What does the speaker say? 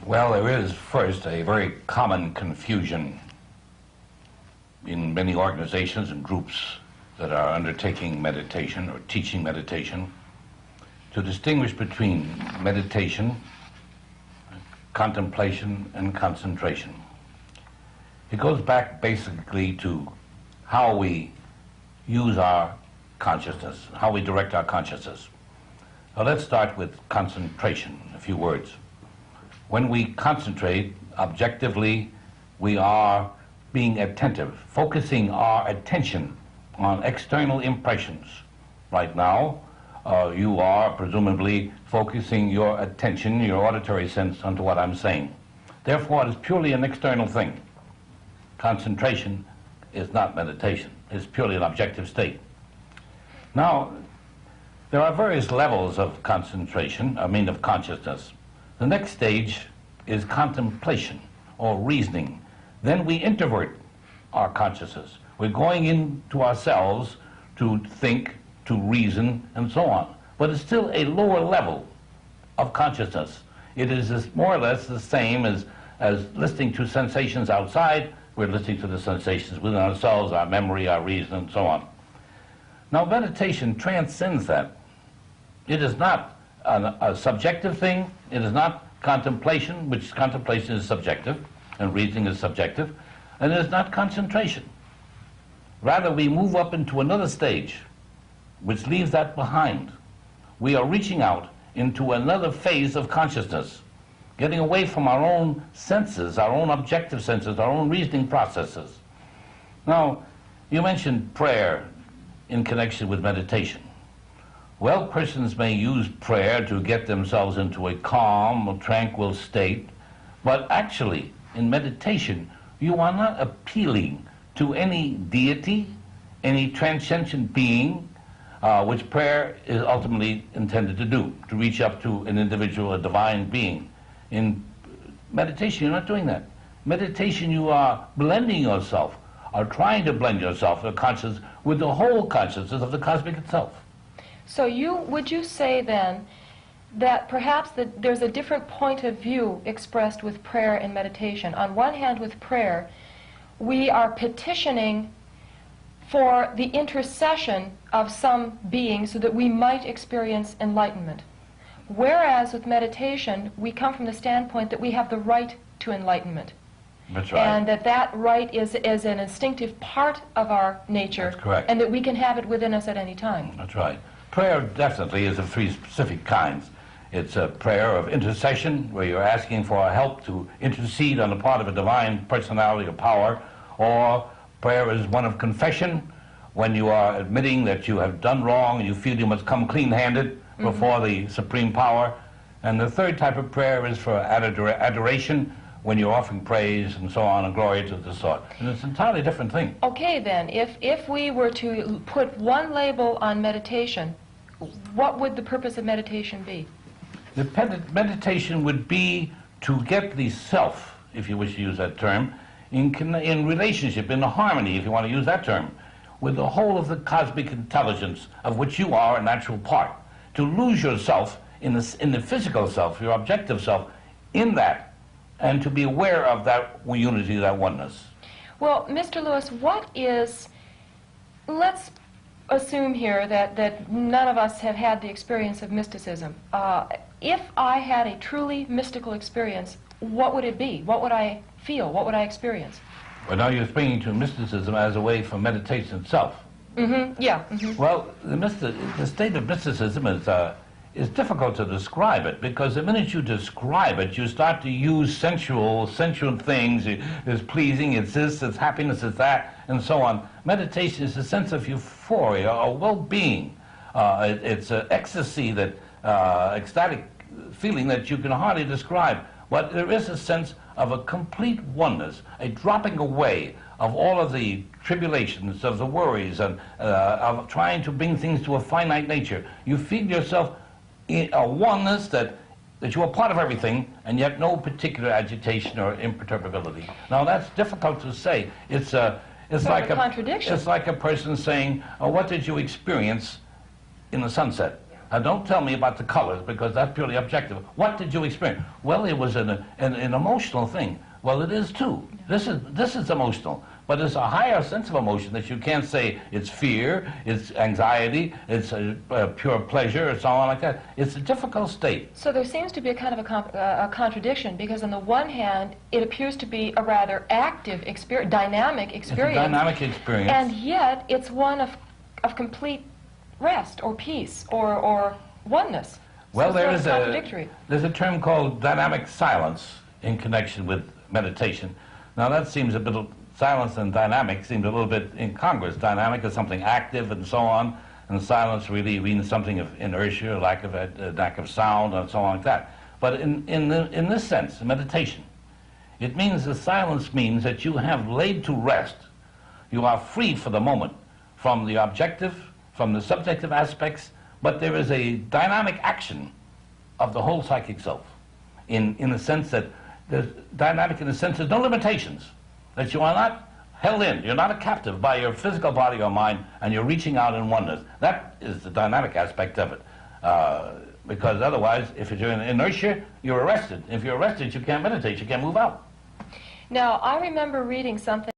Well, there is first a very common confusion in many organizations and groups that are undertaking meditation or teaching meditation to distinguish between meditation, contemplation, and concentration. It goes back basically to how we use our consciousness, how we direct our consciousness. Now let's start with concentration, a few words. When we concentrate objectively, we are being attentive, focusing our attention on external impressions. Right now, you are presumably focusing your attention, your auditory sense, onto what I'm saying. Therefore, it is purely an external thing. Concentration is not meditation. It's purely an objective state. Now, there are various levels of concentration, of consciousness. The next stage is contemplation or reasoning. Then we introvert our consciousness. We're going into ourselves to think, to reason, and so on. But it's still a lower level of consciousness. It is more or less the same as listening to sensations outside. We're listening to the sensations within ourselves, our memory, our reason, and so on. Now, meditation transcends that. It is not a subjective thing. It is not contemplation, which contemplation is subjective, and reasoning is subjective, and it is not concentration. Rather, we move up into another stage, which leaves that behind. We are reaching out into another phase of consciousness, getting away from our own senses, our own objective senses, our own reasoning processes. Now, you mentioned prayer in connection with meditation. Well, persons may use prayer to get themselves into a calm or tranquil state, but actually, in meditation, you are not appealing to any deity, any transcendent being, which prayer is ultimately intended to do, to reach up to an individual, a divine being. In meditation, you're not doing that. Meditation, you are blending yourself, or trying to blend yourself, the consciousness, with the whole consciousness of the cosmic itself. So would you say then that perhaps there's a different point of view expressed with prayer and meditation? On one hand, with prayer, we are petitioning for the intercession of some being so that we might experience enlightenment. Whereas with meditation, we come from the standpoint that we have the right to enlightenment. That's right. And that right is an instinctive part of our nature. That's correct. And that we can have it within us at any time. That's right. Prayer definitely is of three specific kinds. It's a prayer of intercession, where you're asking for help to intercede on the part of a divine personality or power, or prayer is one of confession, when you are admitting that you have done wrong and you feel you must come clean-handed before the supreme power. And the third type of prayer is for adoration, when you're offering praise and so on and glory to the sort. And it's an entirely different thing. Okay, then, if we were to put one label on meditation, what would the purpose of meditation be? The meditation would be to get the self, if you wish to use that term, in relationship, in harmony, if you want to use that term, with the whole of the cosmic intelligence of which you are a natural part. To lose yourself in the physical self, your objective self, in that, and to be aware of that unity, that oneness. Well, Mr. Lewis, let's assume here that none of us have had the experience of mysticism. If I had a truly mystical experience, what would it be? What would I feel? What would I experience? Well, now you're speaking to mysticism as a way for meditation itself. Mm-hmm. Yeah. Mm-hmm. Well, the state of mysticism is difficult to describe it, because the minute you describe it, you start to use sensual things. It's pleasing, it's this, it's happiness, it's that, and so on. Meditation is a sense of euphoria or well-being. It's an ecstasy, that ecstatic feeling that you can hardly describe. But there is a sense of a complete oneness, a dropping away of all of the tribulations, of the worries, and of trying to bring things to a finite nature. You feel yourself in a oneness that you are part of everything, and yet no particular agitation or imperturbability. Now that's difficult to say. It's like a contradiction. It's like a person saying, "Oh, what did you experience in the sunset?" Don't tell me about the colors, because that's purely objective. What did you experience? Well, it was an emotional thing. Well, it is too. This is emotional. But it's a higher sense of emotion that you can't say it's fear, it's anxiety, it's pure pleasure, or so on like that. It's a difficult state. So there seems to be a kind of a contradiction, because on the one hand, it appears to be a rather active experience, dynamic experience. It's a dynamic experience. And yet, it's one of complete rest or peace or oneness. Well, so there's a term called dynamic silence in connection with meditation. Now that seems a bit, silence and dynamic seems a little bit incongruous. Dynamic is something active and so on, and silence really means something of inertia, lack of sound, and so on like that. But in this sense, meditation, it means the silence means that you have laid to rest. You are free for the moment from the objective, from the subjective aspects, but there is a dynamic action of the whole psychic self, in the sense that there's dynamic in the sense there's no limitations, that you are not held in, you're not a captive by your physical body or mind, and you're reaching out in oneness. That is the dynamic aspect of it. Because otherwise, if you're in inertia, you're arrested. If you're arrested, you can't meditate, you can't move out. Now, I remember reading something